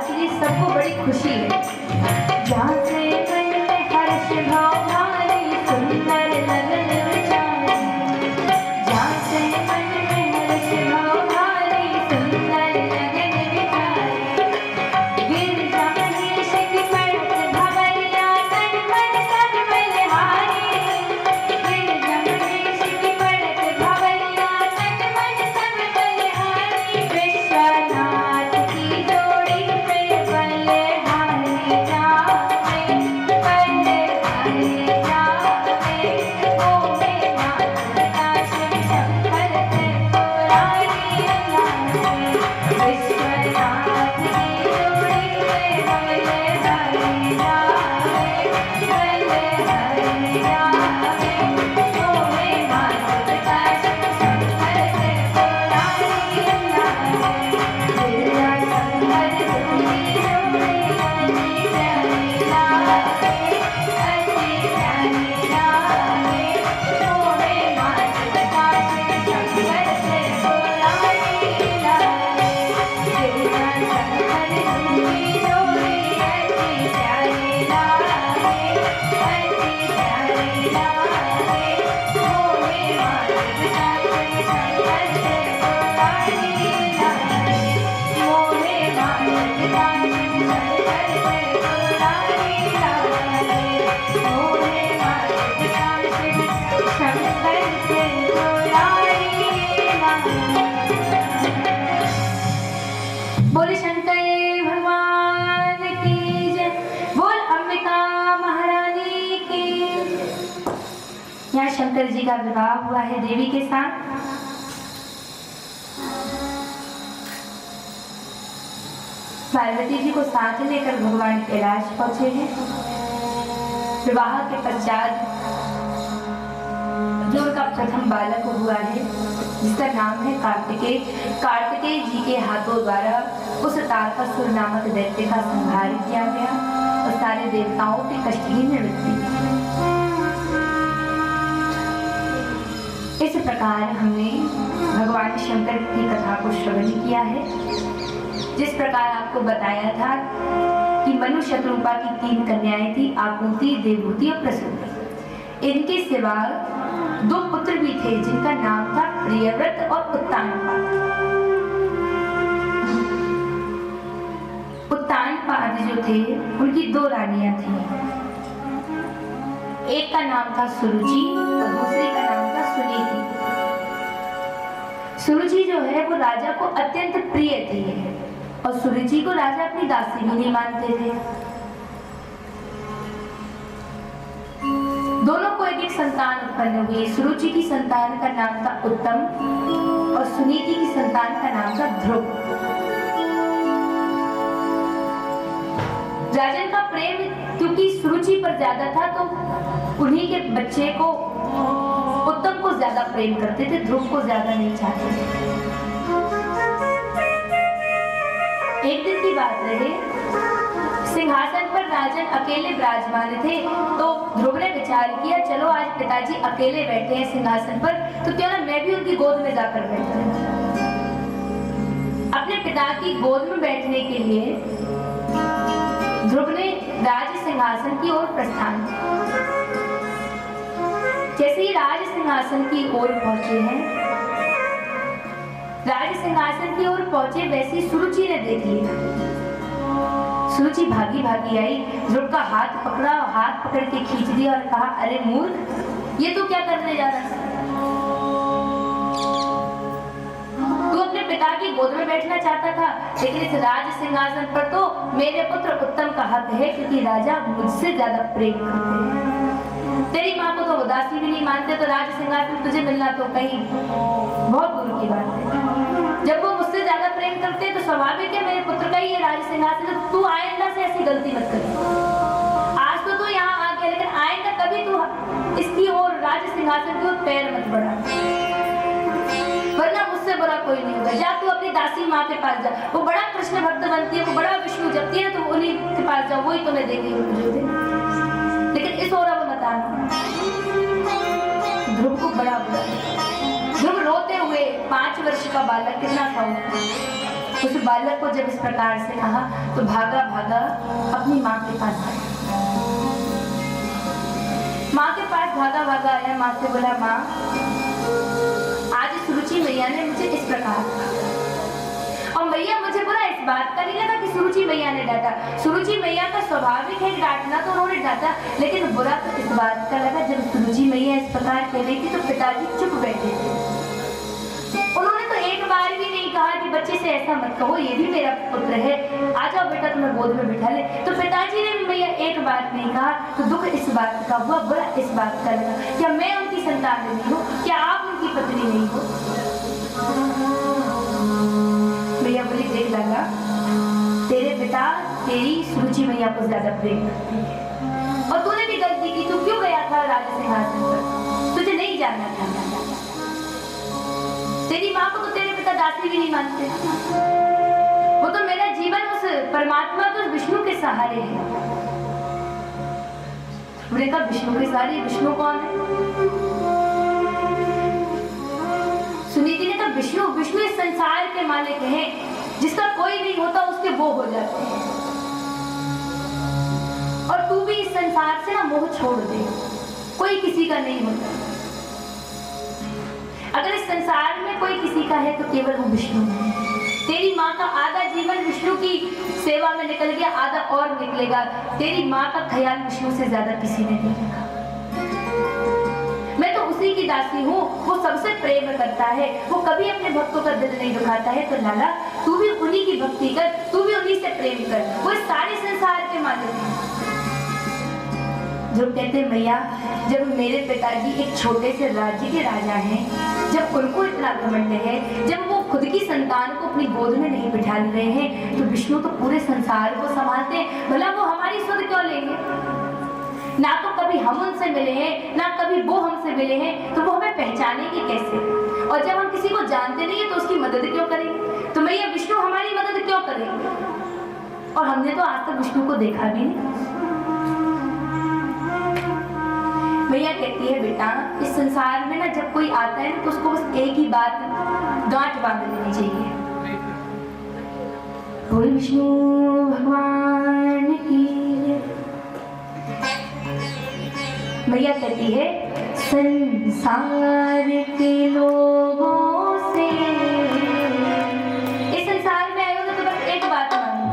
आज ये सबको बड़ी खुशी है। जहाँ से मन में हर्ष भाव भारी सुंदर लगन विचारी, जहाँ से मन में हर्ष भाव भारी सुंदर लगन विचारी, गिरजा महेश की पड़त भवैया तन मन सब बलिहारी, गिरजा महेश की पड़त भवैया तन मन सब बलिहारी, विश्वनाथ की जोड़ी पे बलिहारी जावे, बलिहारी जावे, ओमे माता शिव शंकर त्रिपुरारी अनाथे, विश्वनाथ की जोड़ी पे बलिहारी जावे, बलिहारी जावे, ओमे माता शिव शंकर त्रिपुरारी अनाथे, तेरा शंकर तुम्ही जोड़ी अति प्यारी लागे, अति प्यारी लागे, ओमे माता शिव शंकर त्रिपुरारी लागे, तेरा शंकर तुम्ही जोड़ी अति प्यारी लागे, अति प्यारी लागे, ओमे माता शिव शंकर त्रिपुरारी लागे, मोहे माता शिव शंकर त्रिपुरारी लागे, मोहे माता शिव शंकर त्रिपुरारी लागे। बोले शंकर भगवान की जय, बोल अंबिका महारानी की। यहाँ शंकर जी का विवाह हुआ है देवी के साथ। पार्वती जी को साथ लेकर भगवान कैलाश पहुंचे हैं। विवाह के पश्चात जो उनका प्रथम बालक हुआ है जिसका नाम है कार्तिकेय, कार्तिकेय जी के हाथों द्वारा उस तारकासुर नामक दैत्य का संहार किया गया और सारे देवताओं के कष्ट की निवृत्ति। इस प्रकार हमने भगवान शंकर की कथा को श्रवण किया है। जिस प्रकार आपको बताया था कि मनु शत्रुपा की 3 कन्याएं थी, आकुति, देवहूति और प्रसूति। इनके सिवा 2 पुत्र भी थे जिनका नाम था प्रियव्रत और उत्तानपाद। उत्तानपाद जो थे उनकी 2 रानियां थी। एक का नाम था सुरुचि और दूसरी का नाम था सुनीति। सुरुचि जो है वो राजा को अत्यंत प्रिय थी और सुरुचि को राजा अपनी दासी भी नहीं मानते थे। दोनों को एक संतान उत्पन्न हुई। सुरुचि की संतान का नाम था उत्तम और सुनीति की संतान का नाम था ध्रुव। राजन का प्रेम क्योंकि सुरुचि पर ज्यादा था तो उन्हीं के बच्चे को उत्तम को ज्यादा प्रेम करते थे, ध्रुव को ज्यादा नहीं चाहते थे। एक दिन की बात रहे, सिंहासन पर राजन अकेले विराजमान थे तो ध्रुव ने विचार किया चलो आज पिताजी अकेले बैठे हैं सिंहासन पर तो क्यों ना मैं भी उनकी गोद में जाकर बैठूं। अपने पिता की गोद में बैठने के लिए ध्रुव ने राज सिंहासन की ओर प्रस्थान किया। जैसे ही राज सिंहासन की ओर पहुंचे हैं, राज सिंहासन की ओर पहुंचे वैसी सुरुचि ने देख लिया। सुरुचि भागी भागी आई, ध्रुव का हाथ पकड़ा और हाथ पकड़ के खींच दिया और कहा अरे मूर्ख, ये तू क्या करने जा रहा है? तू अपने पिता की गोद में बैठना चाहता था, लेकिन इस राज सिंहासन पर तो मेरे पुत्र उत्तम का हक है क्योंकि राजा मुझसे ज्यादा प्रेम करते हैं। तेरी माँ को तो उदासी भी नहीं मानते तो राज सिंहासन तुझे मिलना तो कहीं बहुत दूर की बात है। जब वो मुझसे ज्यादा प्रेम करते हैं तो स्वाभाविक है मेरे पुत्र का ही ये राज सिंहासन है। तू आइंदा से ऐसी गलती मत कर। आज तो तू यहाँ आ गया, लेकिन आइंदा कभी तू इसकी ओर राज सिंहासन की ओर पैर मत बढ़ा, वरना मुझसे बुरा कोई नहीं होगा। जा तू अपनी दासी माँ के पास जा, वो बड़ा कृष्ण भक्त बनती है, वो बड़ा विष्णु जपती है, तो उन्हीं के पास जाओ, वही तुम्हें देगी। लेकिन इस ओर अब मत आना। ध्रुव को बड़ा बुरा, ध्रुव रोते हुए 5 वर्ष का बालक कितना था उस बालक को जब इस प्रकार से कहा तो भागा भागा अपनी माँ के पास आया। माँ के पास भागा भागा आया, माँ से बोला, माँ आज सुरुचि मैया ने मुझे इस प्रकार कहा। और मैया मुझे बुरा इस बात का नहीं लगा कि सुरुचि मैया ने डांटा। सुरुचि मैया का स्वाभाविक है डांटना, तो उन्होंने डांटा, लेकिन बुरा तो इस बात का लगा जब सुरुचि मैया इस प्रकार कह रही थी तो पिताजी चुप बैठे थे। उन्होंने तो एक बार भी नहीं कहा कि बच्चे से ऐसा मत कहो, ये भी मेरा पुत्र है, आ जाओ बेटा तुम्हें गोद में बिठा ले। तो पिताजी ने भी मैया एक बार नहीं कहा। तो दुख इस बात का हुआ, बुरा इस बात का लगा, क्या मैं उनकी संतान नहीं हूँ, क्या आप उनकी पत्नी नहीं हो? मैया बोली, देख लगा तेरे पिता तेरी सुरुचि मैया को ज्यादा प्रेम करते हैं और तूने भी गलती की। तू क्यों गया था राज सिंहासन पर? तुझे नहीं जाना था। तेरी माँ को तो तेरे पिता दासी भी नहीं मानते। वो तो मेरा जीवन उस परमात्मा तो विष्णु के सहारे है। मैंने कहा विष्णु के सहारे? विष्णु कौन है? सुनीति ने कहा विष्णु, विष्णु इस संसार के मालिक हैं, जिसका कोई नहीं होता उसके वो हो जाते हैं। और तू भी इस संसार से ना मोह छोड़ दे, कोई किसी का नहीं होता। अगर इस संसार में कोई किसी का है तो केवल वो विष्णु है। तेरी माँ का आधा जीवन विष्णु की सेवा में निकल गया, आधा और निकलेगा। तेरी माँ का ख्याल विष्णु से ज्यादा किसी ने नहीं रखा। मैं तो उसी की दासी हूँ, वो सबसे प्रेम करता है, वो कभी अपने भक्तों का दिल नहीं दुखाता है। तो लाला तू भी उन्हीं की भक्ति कर, तू भी उन्हीं से प्रेम कर, वो सारे संसार के मालिक हैं। जो कहते मैया, जब मेरे पिताजी एक छोटे से राज्य के राजा हैं, जब उनको इतना घमंड है, जब वो खुद की संतान को अपनी गोद में नहीं बिठा रहे हैं, तो विष्णु तो पूरे संसार को संभालते हैं, भला वो हमारी सुध क्यों लेंगे? ना तो कभी हम उनसे मिले हैं, ना कभी वो हमसे मिले हैं, तो वो हमें पहचानेंगे कैसे? और जब हम किसी को जानते नहीं है तो उसकी मदद क्यों करेंगे? तो मैया विष्णु हमारी मदद क्यों करेंगे? और हमने तो आज तक विष्णु को देखा भी नहीं। मैया कहती है, बेटा इस संसार में ना जब कोई आता है तो उसको बस एक ही बात गांठ बांध लेनी चाहिए, बोल विष्णु भगवान की। मैया कहती है, संसार के लोगों से, इस संसार में आए हो तो बस एक बात मानो,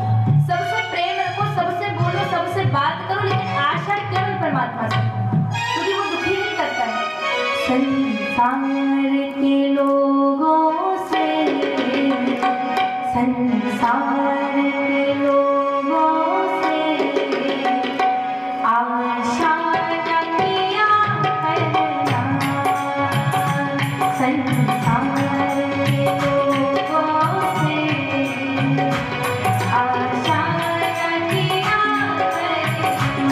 सबसे प्रेम रखो, सबसे बोलो, सबसे बात करो, लेकिन आशा केवल परमात्मा से, क्योंकि वो दुखी नहीं करता है। संसार के लोगों से, संसार के लोगों से आशा न किया करना, संसार के लोगों से आशा न किया करना।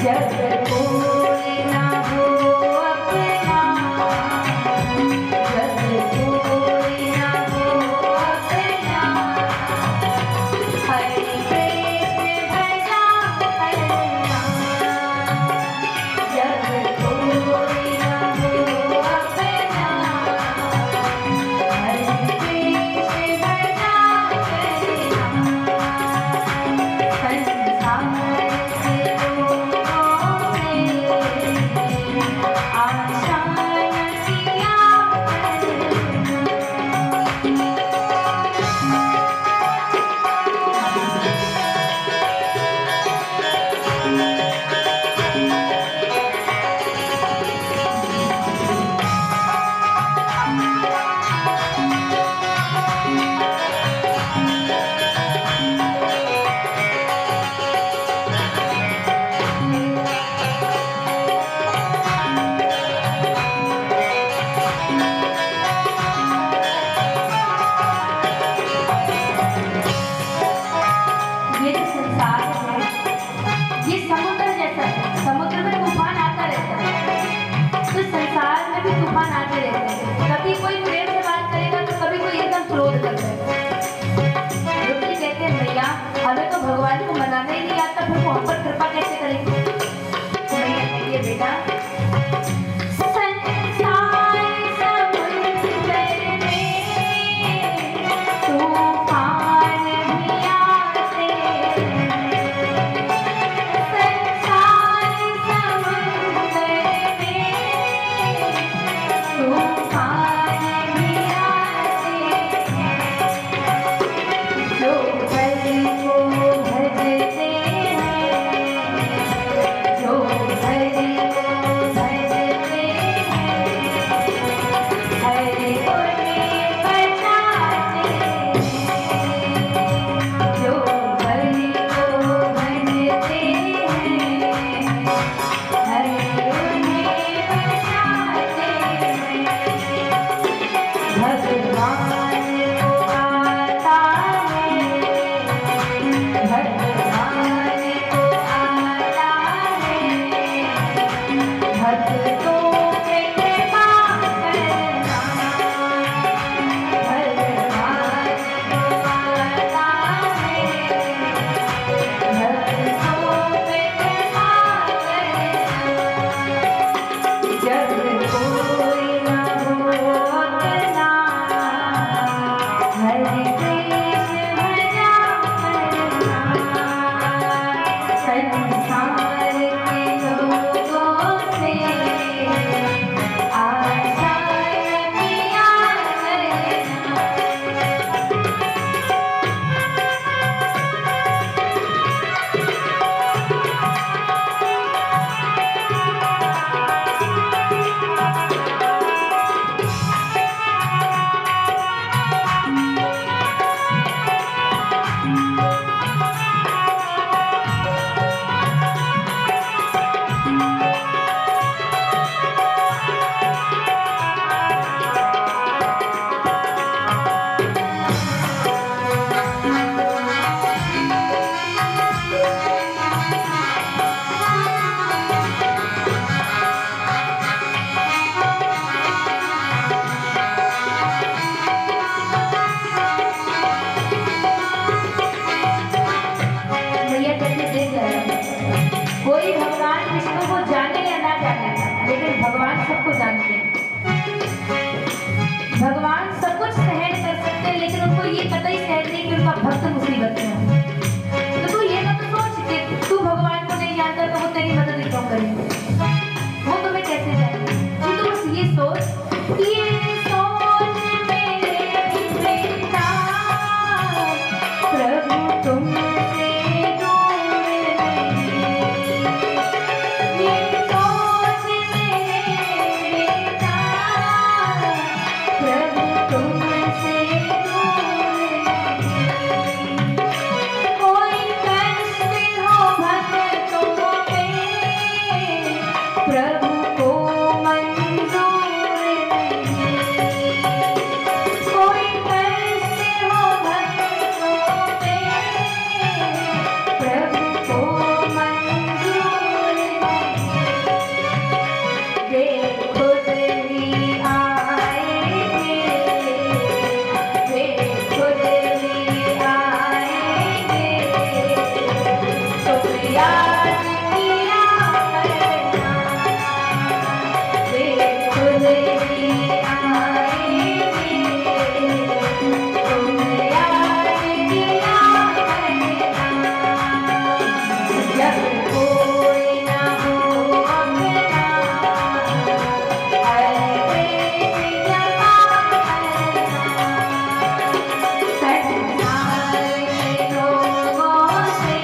जब कोई ना हो अपना, जब कोई ना हो अपना, हरि कृष्ण भजा करना। जब कोई ना हो अपना, हरि कृष्ण भजा करना। जो हरि को भजते हैं, जो हरि को भजते हैं, हरि उन्हें बचाते हैं। जो हरि को भजते हैं, हरि उन्हें बचाते हैं। भगवान को आता है, भगवान को आता है, भक्तों पे कृपा करना। भगवान को आता है, भक्तों पे कृपा करना। जब कोई न हो अपना, हरे कृष्ण भजा करना। संसार के लोगों से आशा किया करना। भैया जैसे देख रहे हैं, कोई भगवान विष्णु को जाने या ना जाने, लेकिन भगवान सबको जानते हैं। भगवान सब कुछ सहन कर सकते हैं, लेकिन उनको ये पता ही सहन नहीं कि उनका भक्त मुसीबत में है। तो तू ये मत सोच कि तू भगवान को नहीं जानता तो वो तेरी मदद क्यों करेंगे, वो तुम्हें कैसे जाने। तू तो बस ये सोच, ये सोच मेरे बेटा, प्रभु तुमसे दूर नहीं। ये सोच मेरे बेटा, प्रभु तुमसे दूर नहीं। कोई कष्ट हो भक्तों पे, प्रभु को मंजूर नहीं। कोई कष्ट हो भक्तों पे, प्रभु को मंजूर नहीं। वे खुद ही आएंगे, वे खुद ही आएंगे। तुम याद किया करना, वे खुद ही आएंगे। तुम याद किया करना। जब कोई न हो अपना, हरे कृष्ण जपा करना। संसार के लोगों से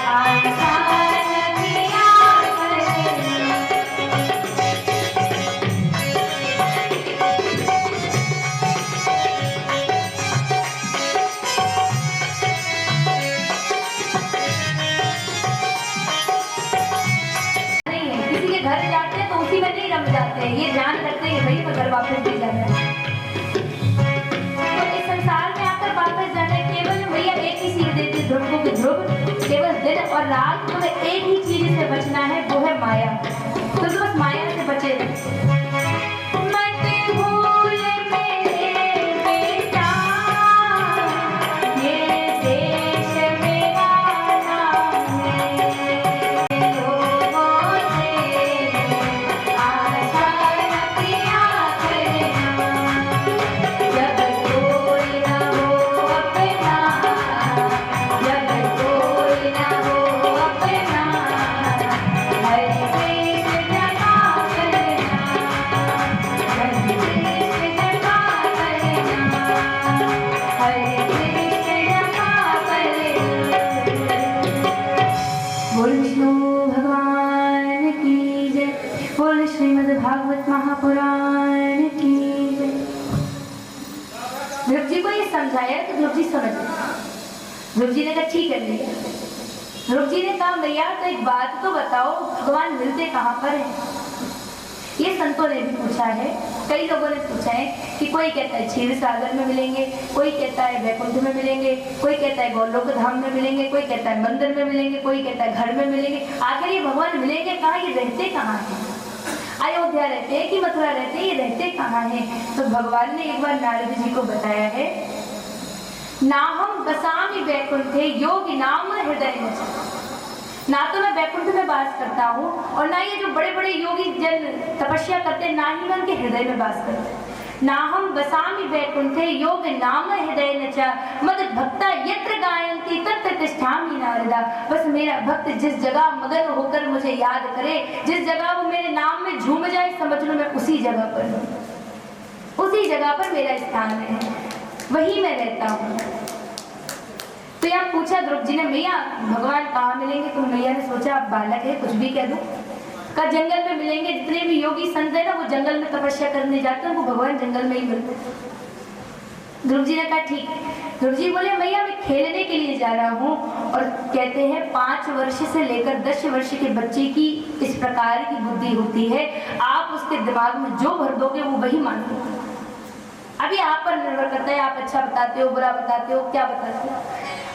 आशा किया करना। नहीं है, किसी के घर जाते हैं तो उसी में नहीं रम जाते हैं, ये ध्यान रखते हैं कि भाई मैं घर वापस नहीं जाना है। तो इस संसार में आकर वापस जाना है, केवल भैया एक ही चीज देती है, ध्रुव को कि ध्रुव केवल दिन और रात तुम्हें एक ही चीज से बचना है, वो है माया। तो तुम बस माया से बचे रहो। मत भूल मेरे बेटा, ये देश मेरा नाम है। लोगों से आशा किया करना। जब कोई न हो अपना, जब कोई न हो अपना, हरे कृष्ण जपा बोल विष्णु भगवान की जय, बोल श्रीमद् भागवत महापुराण की जय। ध्रुव जी को ये समझाया तो ध्रुव जी समझ गए। ध्रुव जी ने कहा ठीक है भैया। ध्रुव जी ने कहा भैया तो एक बात तो बताओ, भगवान मिलते कहाँ पर हैं? ये संतों ने भी पूछा है, कई लोगों ने पूछा है कि कोई कहता है क्षीर सागर में मिलेंगे, कोई कहता है वैकुंठ में मिलेंगे, कोई कहता है गोलोक धाम में मिलेंगे, कोई कहता है मंदिर में मिलेंगे, कोई कहता है घर में मिलेंगे। आखिर ये भगवान मिलेंगे कहाँ? ये रहते कहाँ हैं? अयोध्या रहते हैं कि मथुरा रहते हैं? ये रहते कहाँ हैं? तो भगवान ने एक बार नारद जी को बताया है, नाहम बसामि वैकुंठे योगी नाम हृदय में। ना तो मैं वैकुंठ में वास करता हूँ और ना ये जो बड़े बड़े योगी जन तपस्या करते हैं, ना ही मैं उनके हृदय में वास करता हूँ। नाहम बसामि वैकुंठे योग नाम हृदय न च मद भक्ता यत्र गायन्ति तत्र तिष्ठामि नारदा। बस मेरा भक्त जिस जगह मगन होकर मुझे याद करे, जिस जगह वो मेरे नाम में झूम जाए, समझ लो मैं उसी जगह पर हूँ, उसी जगह पर मेरा स्थान है, वही मैं रहता हूँ। तो यहाँ पूछा ध्रुव जी ने, मैया भगवान कहाँ मिलेंगे? तो मैया ने सोचा अब बालक है कुछ भी कह दूं। का जंगल में मिलेंगे, जितने भी योगी संत है ना वो जंगल में तपस्या करने जाते हैं, वो भगवान जंगल में ही मिलते हैं। ध्रुव जी ने कहा ठीक है। ध्रुव जी बोले मैया मैं खेलने के लिए जा रहा हूँ, और कहते हैं 5 वर्ष से लेकर 10 वर्ष के बच्चे की इस प्रकार की बुद्धि होती है, आप उसके दिमाग में जो भर दोगे वो वही मान लो। अभी आप पर निर्भर करता है, आप अच्छा बताते हो, बुरा बताते हो, क्या बताते हो।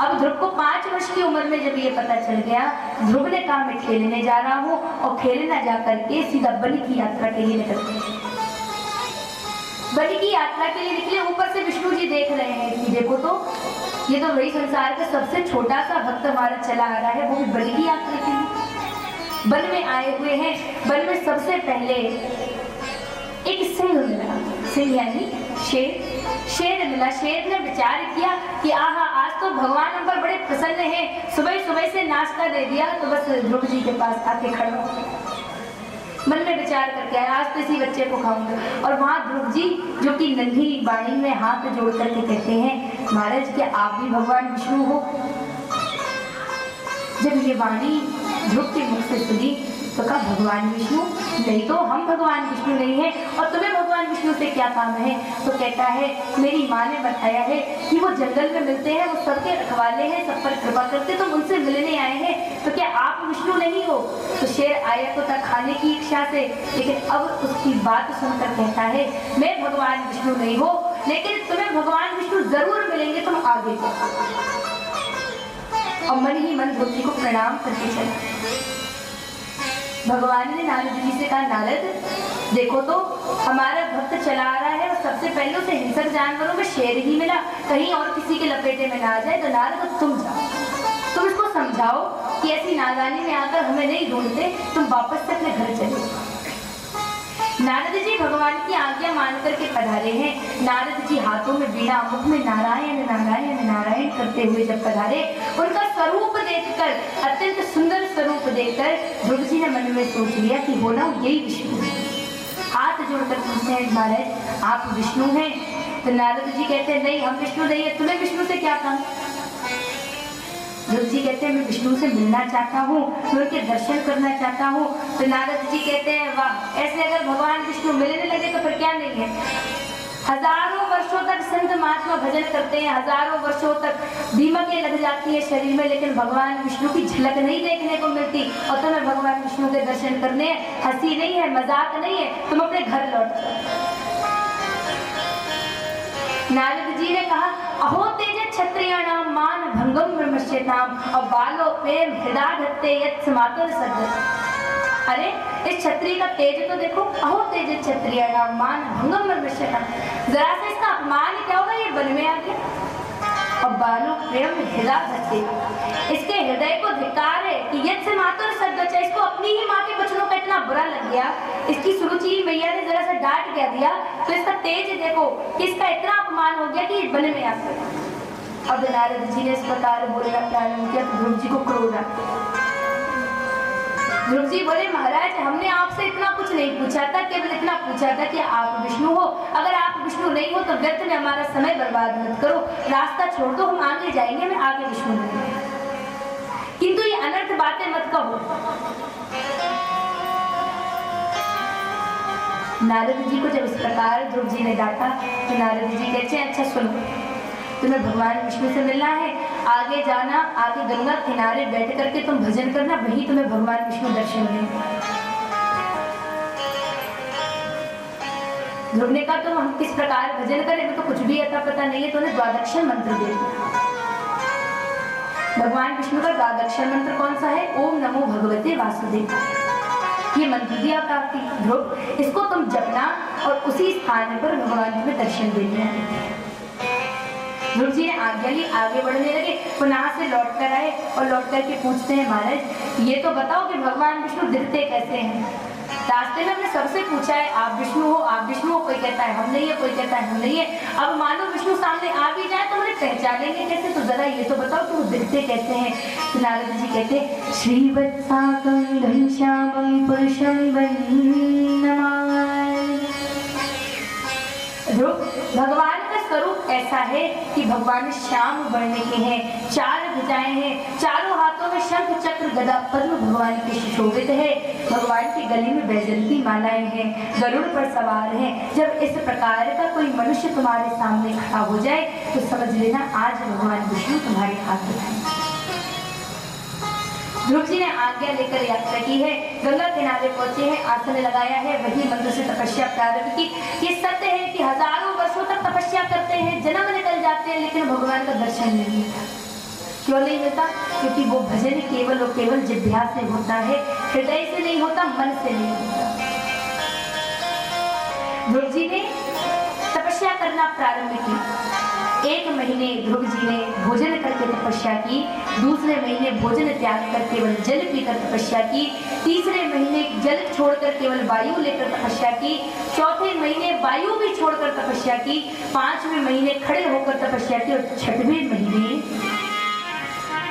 अब ध्रुव को 5 वर्ष की उम्र में जब ये पता चल गया, ध्रुव ने कहा मैं खेलने जा रहा हूँ, और खेलने जा करके सीधा बलि की यात्रा के लिए निकल गए। बलि की यात्रा के लिए निकले, ऊपर से विष्णु जी देख रहे हैं कि देखो तो ये तो वही संसार का सबसे छोटा सा भक्त हमारा चला आ रहा है, वो भी बलि की यात्रा के लिए वन में आए हुए हैं। वन में सबसे पहले एक सिंह मिला, सिंह यानी शेर। शेर मिला। शेर ने विचार किया कि आहा आज तो भगवान हम पर बड़े प्रसन्न हैं, सुबह सुबह से नाश्ता दे दिया, तो बस ध्रुव जी के पास आके खड़ा हो। मन में विचार करके आया आज तो इसी बच्चे को खाऊंगा। और वहाँ ध्रुव जी जो कि नन्ही वाणी में हाथ जोड़ करके कहते हैं, महाराज क्या आप भी भगवान विष्णु हो? जब ये वाणी ध्रुव के मुख से सुनी तो कहा भगवान विष्णु? नहीं तो हम भगवान विष्णु नहीं हैं, और तुम्हें भगवान विष्णु से क्या काम है? तो कहता है मेरी माँ ने बताया है कि वो जंगल में मिलते हैं, वो सबके रखवाले हैं, सब पर कृपा करते, तुम उनसे मिलने आए हैं, तो क्या आप विष्णु नहीं हो? तो शेर आया तो था खाने की इच्छा से, लेकिन अब उसकी बात सुनकर कहता है मैं भगवान विष्णु नहीं हो, लेकिन तुम्हें भगवान विष्णु जरूर मिलेंगे, तुम आगे जाओ। और मन ही मन ध्रुव जी को प्रणाम करके चला। भगवान ने नारद जी से कहा नारद देखो तो हमारा भक्त चला आ रहा है, और सबसे पहले उसे हिंसक जानवरों में शेर ही मिला, कहीं और किसी के लपेटे में ना आ जाए। तो नारद तुम जाओ, तुम इसको समझाओ कि ऐसी नादानी में आकर हमें नहीं ढूंढते, तुम वापस से अपने घर चले जाओ। नारद जी भगवान की आज्ञा मान करके पधारे हैं। नारद जी हाथों में बीड़ा, मुख में नारायण नारायण नारायण करते हुए जब पधारे, उनका स्वरूप देखकर, अत्यंत सुंदर स्वरूप देखकर ध्रुव जी ने मन में सोच लिया कि हो ना यही विष्णु है। हाथ जोड़कर पूछते हैं महाराज आप विष्णु हैं? तो नारद जी कहते हैं नहीं हम विष्णु नहीं है, तुम्हें विष्णु से क्या काम? ध्रुव जी कहते हैं मैं विष्णु से मिलना चाहता हूँ, मैं उनके दर्शन करना चाहता हूँ। तो नारद जी कहते हैं वाह, ऐसे अगर भगवान विष्णु मिलने लगे तो फिर क्या नहीं है। हजारों वर्षों तक संत महात्मा भजन करते हैं, हजारों वर्षों तक दीमकें लग जाती है शरीर में, लेकिन भगवान विष्णु की झलक नहीं देखने को मिलती, और तुम्हें भगवान विष्णु के दर्शन करने हैं। हंसी नहीं है, मजाक नहीं है, तुम अपने घर लौट जाओ। नारद जी ने कहा अहो तेज क्षत्रियाणाम मान भंगम ब्रह्मश्यताम और बालो प्रेम हृदय धत्ते यत् समातुर सद्गत। अरे इस क्षत्रिय का तेज तो देखो, अहो तेज क्षत्रियाणाम मान भंगम ब्रह्मश्यताम, जरा से इसका अपमान क्या होगा, ये वन में आ गया। और बालो प्रेम हृदय धत्ते, इसके हृदय को धिक्कार है कि यत् समातुर सद्गत, इसको अपनी ही माँ के वचनों का इतना बुरा लग गया, इसकी सुरुचि मैया ने जरा सा डांट क्या दिया, तो इसका तेज देखो कि इसका इतना अपमान हो गया कि वन में आ गया। अब नारद जी ने इस प्रकार बोलना प्रारंभ किया तो ध्रुव जी को क्रोध आ गया। ध्रुव जी बोले महाराज हमने आपसे इतना कुछ नहीं पूछा था, केवल इतना पूछा था कि आप विष्णु हो। अगर आप विष्णु नहीं हो तो व्यर्थ में हमारा समय बर्बाद मत करो, रास्ता छोड़ दो, हम आगे जाएंगे, मैं आगे विष्णु नहीं। किंतु ये अनर्थ बातें मत कहो। नारद जी को जब इस प्रकार ध्रुव जी ने डांटा तो नारद जी कहते हैं अच्छा सुनो, तुम्हें भगवान विष्णु से मिलना है, आगे जाना, आगे गंगा किनारे बैठ करके तुम भजन करना, वही तुम्हें भगवान विष्णु दर्शन देंगे। ध्रुव ने कहा तो हम किस प्रकार भजन करें, तो कुछ भी अता पता नहीं है, तो उन्हें द्वादक्षर मंत्र दे दिया। भगवान विष्णु का द्वादक्षर मंत्र कौन सा है? ओम नमो भगवते वासुदेव, ये मंत्र दिया काफी। ध्रुव इसको तुम जपना और उसी स्थान पर भगवान तुम्हें दर्शन देंगे। ध्रुव जी ने आज्ञा ली, आगे बढ़ने लगे, पुनः से लौट कर आए और लौट करके पूछते हैं महाराज ये तो बताओ कि भगवान विष्णु दिखते कैसे हैं? रास्ते में हमने सबसे पूछा है आप विष्णु हो, आप विष्णु हो, कोई कहता है हम नहीं है, कोई कहता है हम नहीं है। अब मानो विष्णु सामने आ भी जाए तो उन्हें पहचानेंगे कैसे? तो जरा ये तो बताओ कि वो दिखते कैसे हैं? तो नारद जी कहते हैं श्रीवत्साकं घनश्यामं पुरुषं वन्दे। भगवान का स्वरूप ऐसा है कि भगवान श्याम वर्ण के हैं, चार भुजाएं हैं, चारों हाथों में शंख चक्र गदा पद्म भगवान के सुशोभित है, भगवान के गले में वैजयंती मालाएं हैं, गरुड़ पर सवार हैं। जब इस प्रकार का कोई मनुष्य तुम्हारे सामने खड़ा हो जाए तो समझ लेना आज भगवान विष्णु तुम्हारे हाथ में है। ध्रुव जी ने आज्ञा लेकर यात्रा की है, गंगा किनारे पहुंचे हैं, आसन लगाया है, वही मंत्र से तपस्या प्रारंभ की। ये सत्य है कि हजारों वर्षों तक तपस्या करते हैं, जन्म निकल जाते हैं, लेकिन भगवान का दर्शन नहीं मिलता। क्यों नहीं मिलता? क्योंकि वो भजन केवल और केवल जिह्वा से होता है, हृदय से नहीं होता, मन से नहीं होता। ध्रुव जी ने तपस्या करना प्रारंभ की। 1 महीने ध्रुव जी ने भोजन करके तपस्या की, दूसरे महीने भोजन त्याग कर केवल जल पीकर तपस्या की, तीसरे महीने जल छोड़कर केवल वायु लेकर तपस्या की, चौथे महीने वायु भी छोड़कर तपस्या की, 5वें महीने खड़े होकर तपस्या की और 6वें महीने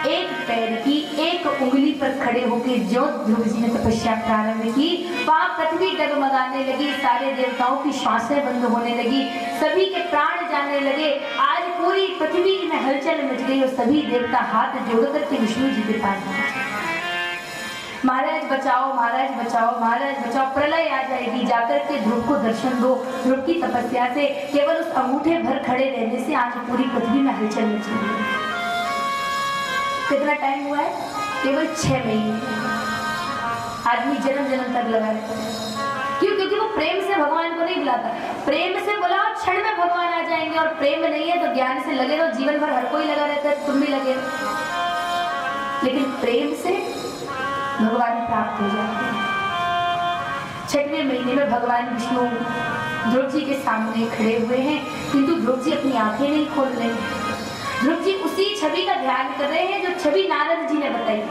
एक पैर की एक उंगली पर खड़े होकर जो ध्रुव जी ने तपस्या प्रारंभ की, वहां पृथ्वी डगमगाने लगी, सारे देवताओं की श्वासें बंद होने लगी, सभी के प्राण जाने लगे। आज पूरी पृथ्वी में हलचल मच गई और सभी देवता हाथ जोड़ करके विष्णु जी के पास पहुंचे। महाराज बचाओ, महाराज बचाओ, महाराज बचाओ, प्रलय आ जाएगी, जाकर के ध्रुव को दर्शन दो। ध्रुव की तपस्या से, केवल उस अंगूठे भर खड़े रहने से आज पूरी पृथ्वी में हलचल मच गई। कितना टाइम हुआ है? केवल 6 महीने। आदमी जन्म जन्म तक लगा रहता है। क्यों? क्योंकि वो प्रेम से भगवान को नहीं बुलाता। प्रेम से बुलाओ, क्षण में भगवान आ जाएंगे, और प्रेम नहीं है तो ज्ञान से लगे रहो, जीवन भर हर कोई लगा रहता है, तुम भी लगे रहो, लेकिन प्रेम से भगवान प्राप्त हो जाते हैं। 6वें महीने में भगवान विष्णु ध्रुव जी के सामने खड़े हुए हैं, किंतु ध्रुव जी अपनी आंखें नहीं खोल रहे हैं। ध्रुव जी उसी छवि का ध्यान कर रहे हैं जो छवि नारद जी ने बताई।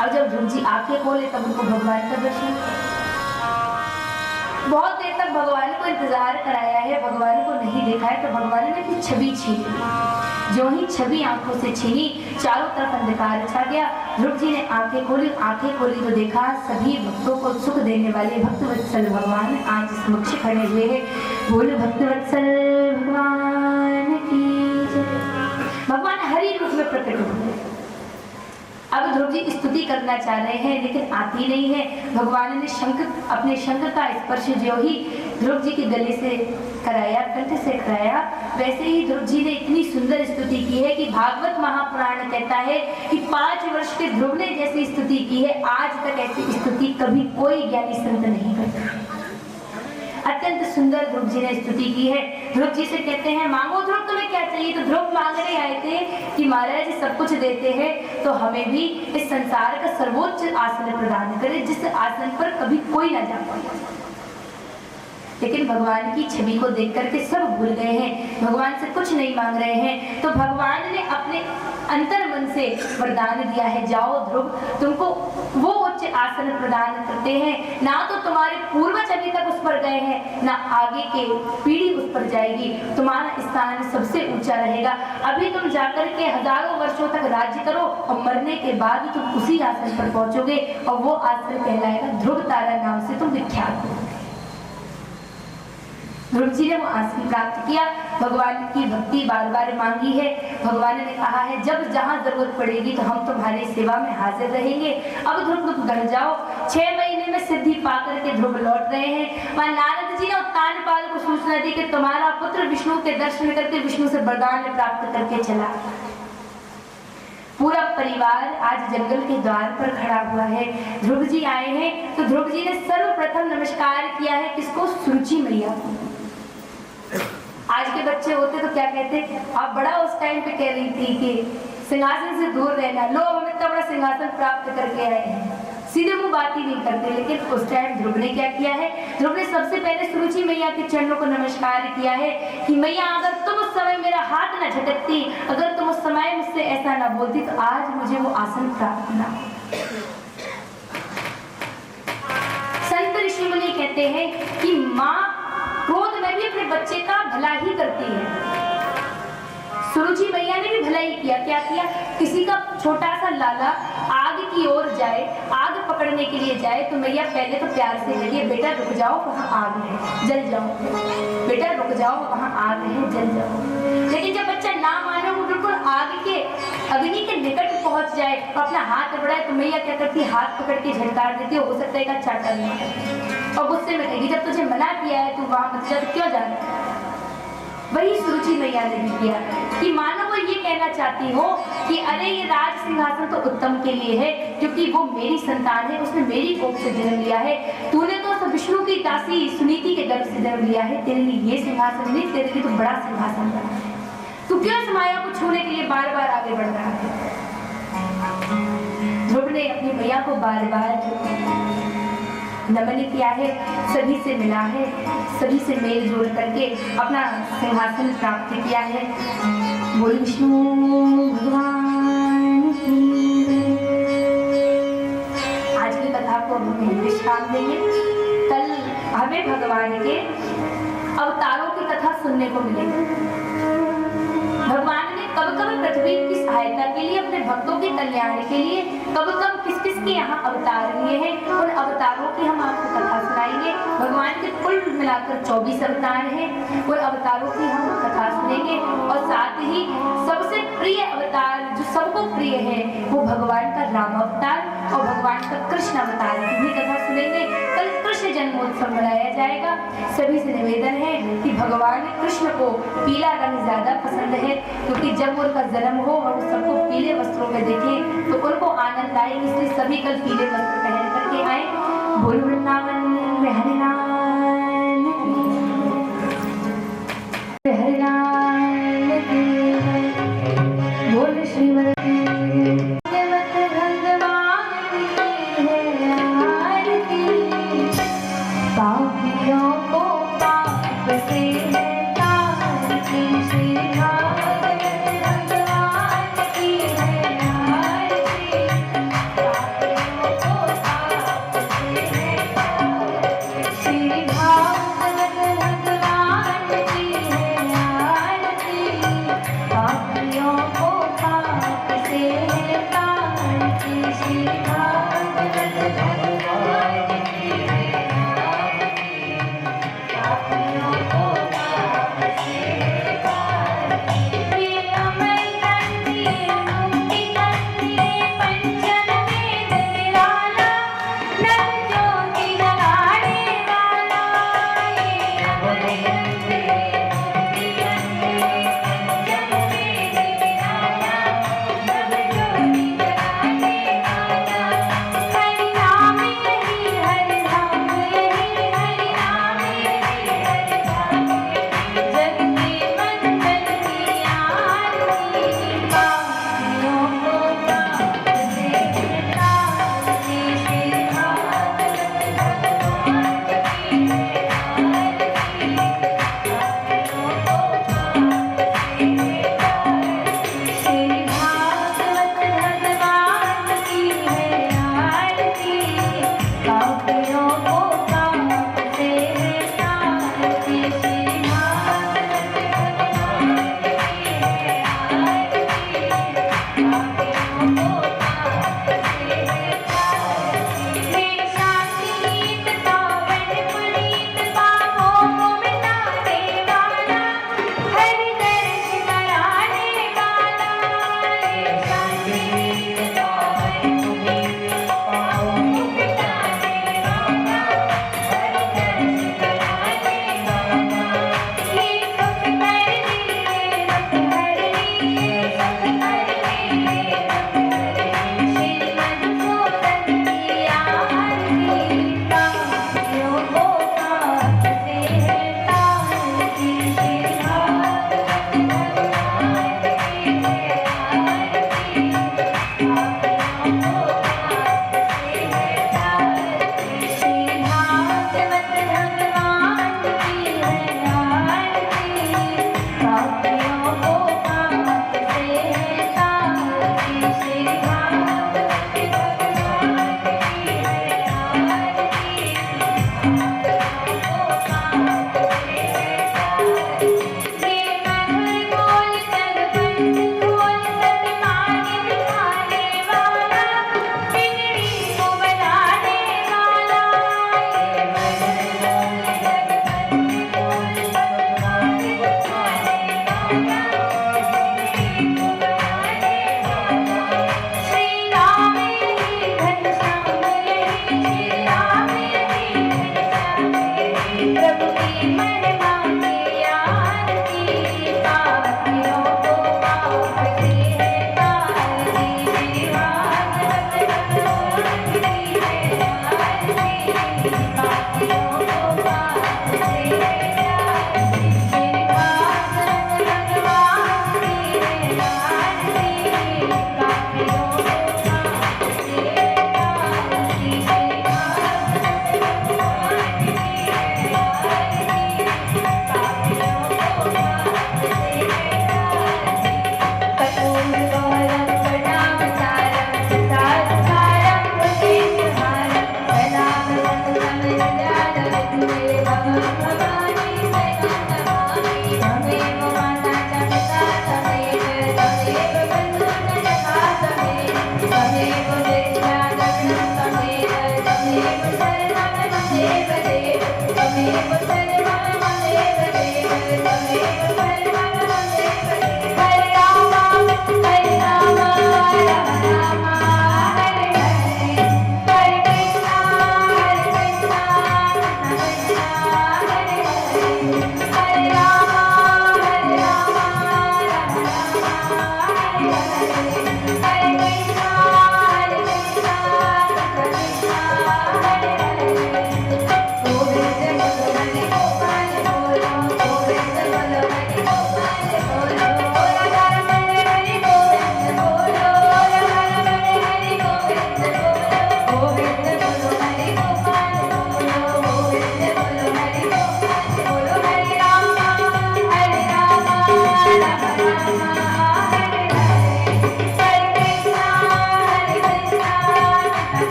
अब जब ध्रुव जी आंखें खोले तब उनको भगवान का दर्शन। बहुत देर तक भगवान को इंतजार कराया है, भगवान को नहीं देखा है, तो भगवान ने अपनी छवि छीनी। जो ही छवि आंखों से छीनी, चारों तरफ अंधकार छा गया। ध्रुव जी ने आंखें खोली तो देखा सभी भक्तों को सुख देने वाले भक्तवत्सल भगवान आज समक्ष खड़े हुए हैं। बोल भक्तवत्सल भगवान की जय। भगवान हरि रूप में प्रकट हुए। अब ध्रुव जी स्तुति करना चाह रहे हैं लेकिन आती नहीं है। भगवान ने अपने शंख का स्पर्श जो ही ध्रुव जी के गले से कराया, कंठ से कराया, वैसे ही ध्रुव जी ने इतनी सुंदर स्तुति की है कि भागवत महापुराण कहता है कि 5 वर्ष के ध्रुव ने जैसी स्तुति की है, आज तक ऐसी स्तुति कभी कोई ज्ञानी संत नहीं करता। अत्यंत सुंदर ध्रुव जी ने स्तुति की है। ध्रुव जी से कहते हैं मांगो ध्रुव, तुम्हें क्या चाहिए? तो ध्रुव मांगने आए थे कि महाराज सब कुछ देते हैं तो हमें भी इस संसार का सर्वोच्च आसन प्रदान करे, जिस आसन पर कभी कोई ना जा पाए। लेकिन भगवान की छवि को देख करके सब भूल गए हैं, भगवान से कुछ नहीं मांग रहे हैं। तो भगवान ने अपने अंतर मन से वरदान दिया है, जाओ ध्रुव, तुमको वो उच्च आसन प्रदान करते हैं, ना तो तुम्हारे पूर्वज अभी तक उस पर गए हैं, ना आगे के पीढ़ी उस पर जाएगी, तुम्हारा स्थान सबसे ऊंचा रहेगा। अभी तुम जाकर के हजारों वर्षों तक राज्य करो और मरने के बाद तुम उसी आसन पर पहुंचोगे और वो आसन कहलाएगा ध्रुव तारा, नाम से तुम विख्यात हो। ध्रुव जी ने वो आसन प्राप्त किया, भगवान की भक्ति बार बार मांगी है। भगवान ने कहा है जब जहाँ जरूरत पड़ेगी तो हम तुम्हारी सेवा में हाजिर रहेंगे। अब ध्रुव तुम घर जाओ। 6 महीने में सिद्धि पाकर के ध्रुव लौट रहे हैं। वहाँ नारद जी ने उत्तानपाद को सूचना दी कि तुम्हारा पुत्र विष्णु के दर्शन करके विष्णु से वरदान प्राप्त करके चला। पूरा परिवार आज जंगल के द्वार पर खड़ा हुआ है। ध्रुव जी आए हैं तो ध्रुव जी ने सर्वप्रथम नमस्कार किया है किसको? सुरुचि मैया। आज के बच्चे होते तो क्या कहते? आप बड़ा उस टाइम पे कह रही थी कि सिंहासन से दूर रहना, लो हम इतना बड़ा सिंहासन प्राप्त करके आए हैं, सीधे मुंह बात ही नहीं करते। लेकिन उस टाइम ध्रुव ने क्या किया है? ध्रुव ने सबसे पहले सुरुचि मैया के चरणों को नमस्कार किया है कि मैया अगर तुम उस समय मेरा हाथ न झटकती, अगर तुम उस समय मुझसे ऐसा न बोलती तो आज मुझे वो आसन प्राप्त ना। संत ऋषि मुनि कहते हैं कि माँ क्रोध में भी अपने बच्चे का भला ही करती है। सुरुचि मैया ने भी भला ही किया। क्या किया? किसी का छोटा सा लाला आग की ओर जाए, आग पकड़ने के लिए जाए तो मैया पहले तो प्यार से कहिए बेटा रुक जाओ, वहाँ आग है, जल जाओ, बेटा रुक जाओ, वहाँ आग है, जल जाओ। लेकिन जब बच्चा ना माने, वो बिल्कुल आग के अग्नि के निकट पहुंच जाए और अपना हाथ बढ़ाए तो मैया क्या करती है? हाथ पकड़ के झटकार देती है, हो सकता है एक चाटा नहीं, और गुस्से में कहेगी जब तुझे मना किया है तू वहां मत जा, क्यों जाना? वही सुरुचि मैया ने भी किया कि मानो वो ये कहना चाहती हो कि अरे ये राज सिंहासन तो उत्तम के लिए है क्योंकि वो मेरी संतान है, उसने मेरी कोख से जन्म लिया है, तूने तो विष्णु की दासी सुनीति के गर्भ से जन्म लिया है, तेरे लिए ये सिंहासन नहीं, तेरे लिए तो बड़ा सिंहासन बना है, तू क्यों इस माया को छूने के लिए बार बार आगे बढ़ रहा है? ध्रुव ने अपनी मैया को बार बार नमन किया है, सभी से मिला है, सभी से मेल जोल करके अपना सिंहासन प्राप्त किया है। बोल विष्णु भगवान की। आज की कथा को हम विश्राम देंगे। कल हमें भगवान के अवतारों की कथा सुनने को मिलेगी। भगवान ने कब कब पृथ्वी की सहायता के लिए, अपने भक्तों के कल्याण के लिए कब कब किस किस के यहाँ अवतार लिए हैं, उन अवतारों की हम आपको कथा सुनाएंगे। भगवान के कुल मिलाकर 24 अवतार हैं, उन अवतारों की हम कथा सुनेंगे और साथ ही सबसे प्रिय अवतार जो सबको प्रिय है वो भगवान का राम अवतार और भगवान का कृष्ण अवतार की भी कथा सुनेंगे। कल कृष्ण जन्मोत्सव मनाया जाएगा। सभी से निवेदन है कि भगवान कृष्ण को पीला रंग ज्यादा पसंद है क्योंकि जब उनका जन्म हो और सबको पीले वस्त्रों में देखें तो उनको आनंद आए, इसलिए सभी कल पीले वस्त्र पहन करके आए। बोल वृंदावन में हरिनाम बोल श्रीमद पापियों को पाप से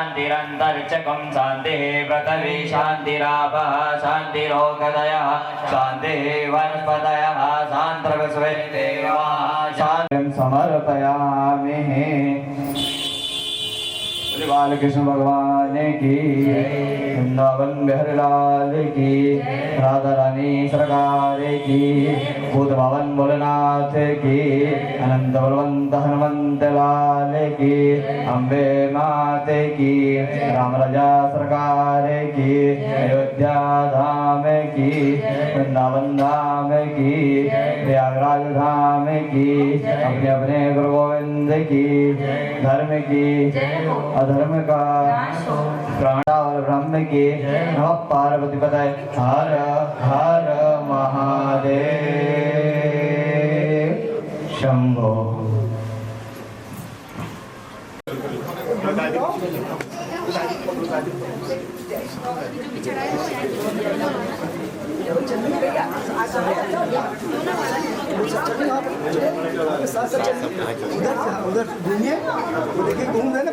शान्तिरन्तरिक्षकं शान्तिः पृथिवी शान्तिरापः शान्तिरोगदयः शान्तिः वनस्पतयः शान्तिर्विश्वे देवाः शान्तिं समर्पयामि। बालकृष्ण भगवान की, वृंदावन बिहारी लाल की, राधा रानी सरकार की, भूत भवन भोलेनाथ की, अनंत बलवंत हनुमंत लाल की, अम्बे मात की, राम राजा सरकार की, अयोध्या धाम की, वृंदावन धाम की, प्रयागराज धाम की, अपने अपने गुरु गोविंद की, धर्म की अधर्म का प्राण और ब्रह्म की। नमः पार्वती पतये हर हर महादेव शंभो। उधर घूमिए, देखिए घूम रहे ना।